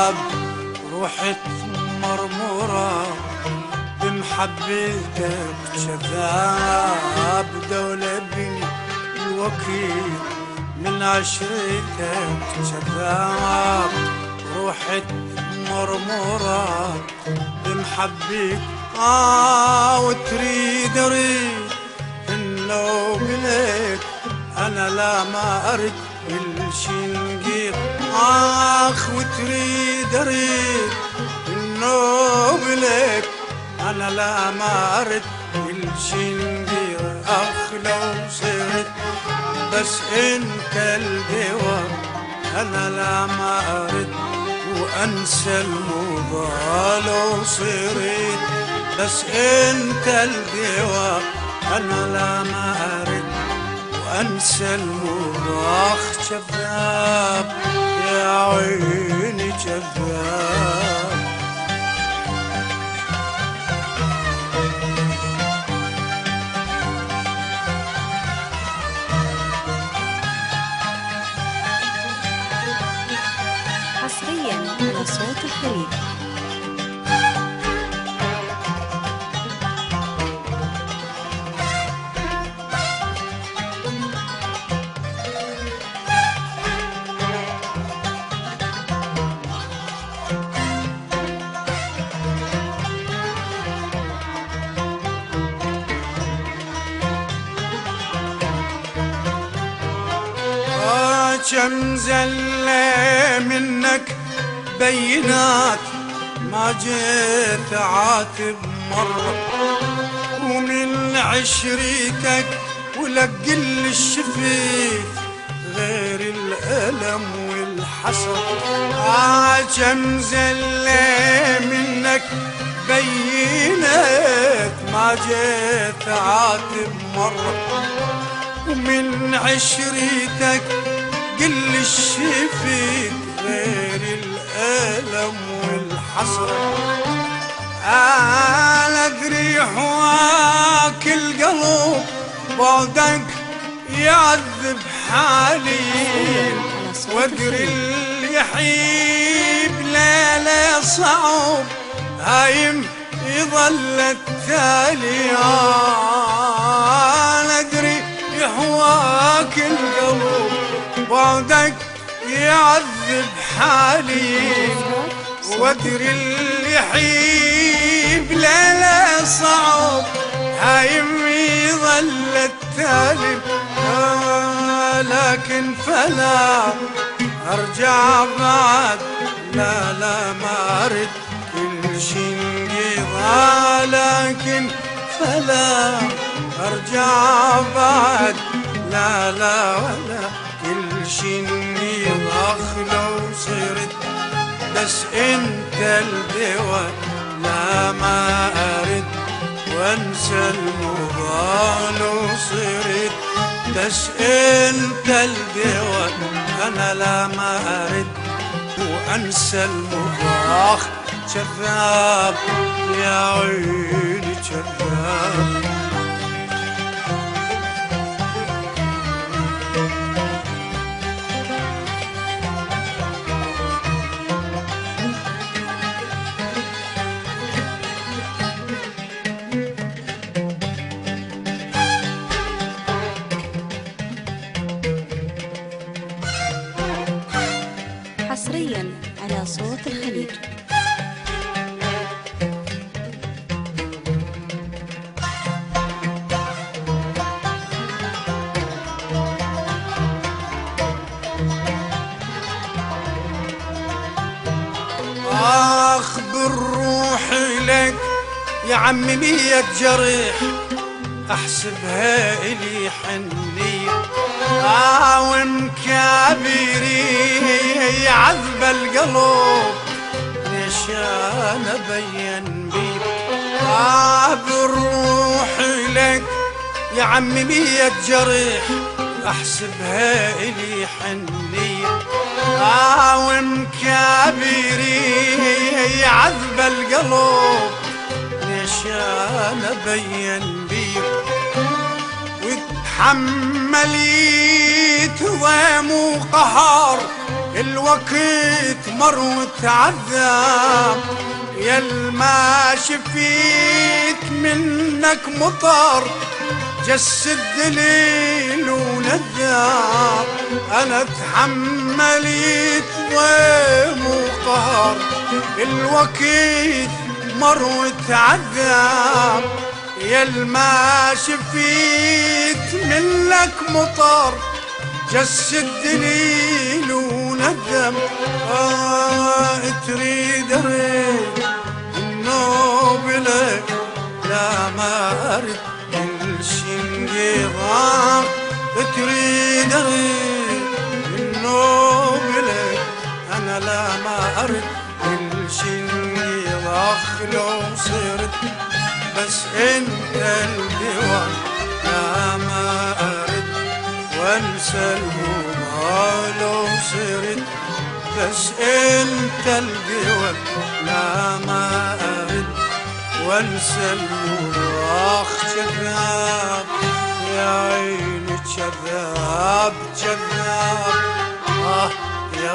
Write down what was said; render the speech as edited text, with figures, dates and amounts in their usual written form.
كذاب روحت مرمورة بمحبتك كذاب دولة بي الوكيل من عشرتك كذاب روحت مرمورة بمحبتك وتريد اريد انه بليك انا لا ما ارد الشنقيط وتريد اريد انه بليك انا لا ما ارد الشنقيط لو صرت بس انت الدوا انا لا ما ارد وانسى المضى لو صرت بس انت الدوا انا لا ما ارد وانسى المضاخ كذاب يا عيني كذاب حصريا على صوت الخليج. كم زلة منك بينات ما جيت عاتب مرة ومن عشريتك ولقل الشفيت غير الألم والحسر كم زلة منك بينات ما جيت عاتب مرة ومن عشريتك قل الشفيت غير الألم والحسرة أنا أدري حواك القلب بعدك يعذب حالي وأدري اللي يحيب ليلة صعب هايم يظل التالي أنا أدري حواك القلب بعدك يعذب حالي وادري اللي يحيب لا صعب هايم يظل التالي لكن فلا ارجع بعد لا ما ارد كل شي انقضى لكن فلا ارجع بعد لا ولا كل شي انقضى لو صرت بس انت الدوا لا ما ارد وانسى المضى لو صرت بس انت الدوا انا لا ما ارد وانسى المضى كذاب يا عيني كذاب حصريا على صوت الخليج. اخبر روحي لك يا عمي 100 جريح احسبها الي حنيه ومكابري عذب القلب ليش انا بين بيك بروحي لك يا عمي 100 جريح احسبها الي حنيه ومكابري عذب القلب ليش انا بين بيك وتحمليت ضيم وقهر الوقت مر وتعذب، يا ما شفيت منك مطر جسد دليل وندار، انا تحملت ضيم وقهر. الوقت مر وتعذب، يا ما شفيت منك مطر جسد دليل وندم. تريد اريد النوب لك، لا ما ارد كل شي انقضى. تريد اريد النوب لك، انا لا ما ارد كل شي انقضى. لو صرت بس انت الدواء، لا ما ارد وانسى الهوى. لو صرت بس انت الدواء، لا ما ارد وانسى الهوى. كذاب يا عيني كذاب كذاب، يا